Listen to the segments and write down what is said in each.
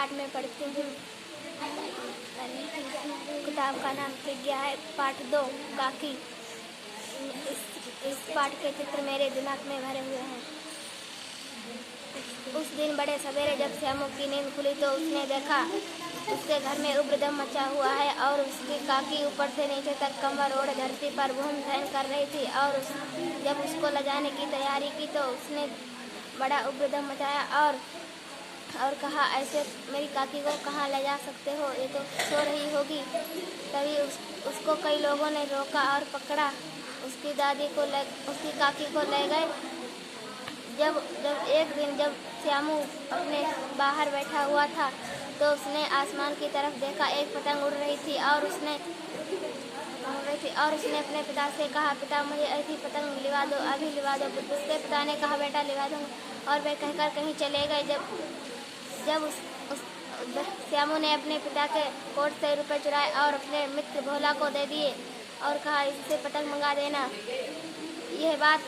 पाठ में पढ़ती हूँ। किताब का नाम प्रज्ञा है, पाठ 2 काकी। इस पाठ के चित्र मेरे दिमाग में भरे हुए हैं। उस दिन बड़े सवेरे जब श्यामू की नींद खुली तो उसने देखा उसके घर में उब्रदम मचा हुआ है और उसकी काकी ऊपर से नीचे तक कमर ओढ़ धरती पर घूम सहन कर रही थी। और जब उसको ले जाने की तैयारी की तो उसने बड़ा उब्रदम मचाया और कहा, ऐसे मेरी काकी को कहाँ ले जा सकते हो, ये तो सो रही होगी। तभी उसको कई लोगों ने रोका और पकड़ा। उसकी दादी को उसकी काकी को ले गए। जब एक दिन जब श्यामू अपने बाहर बैठा हुआ था तो उसने आसमान की तरफ देखा। एक पतंग उड़ रही थी और उसने अपने पिता से कहा, पिता मुझे ऐसी पतंग लिवा दो, अभी लिवा दो। उसके पिता ने कहा, बेटा लिवा दूंगा। और वे कहकर कहीं चले गए। जब श्यामू ने अपने पिता के कोट से रुपए चुराए और अपने मित्र भोला को दे दिए और कहा, इससे पतंग मंगा देना। यह बात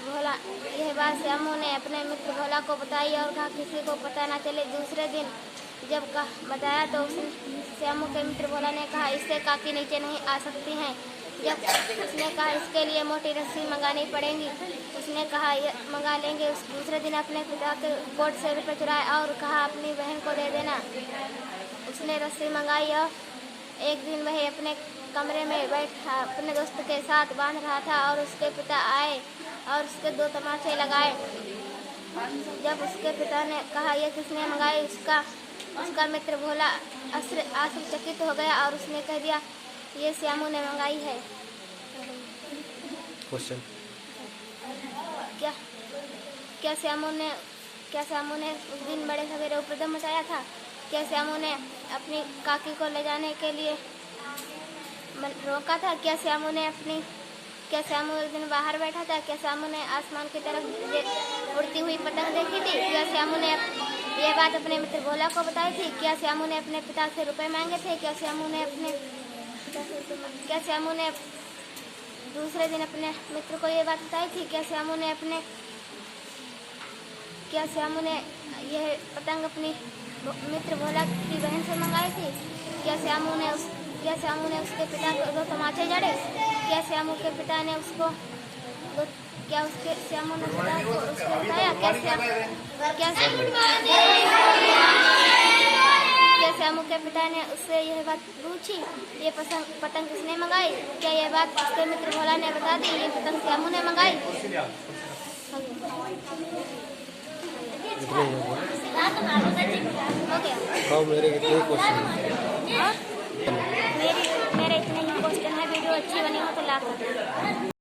श्यामू ने अपने मित्र भोला को बताई और कहा, किसी को पता न चले। दूसरे दिन जब बताया तो श्यामू के मित्र भोला ने कहा, इससे काकी नीचे नहीं आ सकती हैं। जब उसने कहा, इसके लिए मोटी रस्सी मंगानी पड़ेगी। उसने कहा, मंगा लेंगे। दूसरे दिन अपने पिता के कोट से रुपये चुराए और कहा, अपनी बहन को दे देना। उसने रस्सी मंगाई और एक दिन वह अपने कमरे में बैठा अपने दोस्त के साथ बांध रहा था और उसके पिता आए और उसके 2 तमाचे लगाए। जब उसके पिता ने कहा, यह किसने मंगाई, उसका मित्र भोला आश्चर्यचकित हो गया और उसने कह दिया, ये श्यामू ने मंगाई है। क्वेश्चन क्या श्यामू ने उस दिन बड़े सवेरे उपद्रव मचाया था? क्या श्यामू ने अपनी काकी को ले जाने के लिए रोका था? क्या श्यामू एक दिन बाहर बैठा था? क्या श्यामू ने आसमान की तरफ उड़ती हुई पतंग देखी थी? क्या श्यामू ने यह बात अपने मित्र भोला को बताई थी? क्या श्यामू ने अपने पिता से रुपए मांगे थे? क्या श्यामू ने दूसरे दिन अपने मित्र को यह बात बताई थी? क्या श्यामू ने यह पतंग अपनी मित्र भोला की बहन से मंगाई थी? क्या श्यामू ने उसके पिता को 2 तमाचे जड़े? क्या श्यामू के पिता ने उसको श्यामू ने पिता को उसको बताया? क्या श्यामू के पिता ने उससे यह बात पूछी, ये पतंग किसने मंगाई? क्या यह बात उसके मित्र भोला ने बता दी, ये पतंग श्यामू ने मंगाई? हो गया। मेरे कितने क्वेश्चन मेरे इतने ही क्वेश्चन है। वीडियो अच्छी बनी हो तो लाइक कर देना।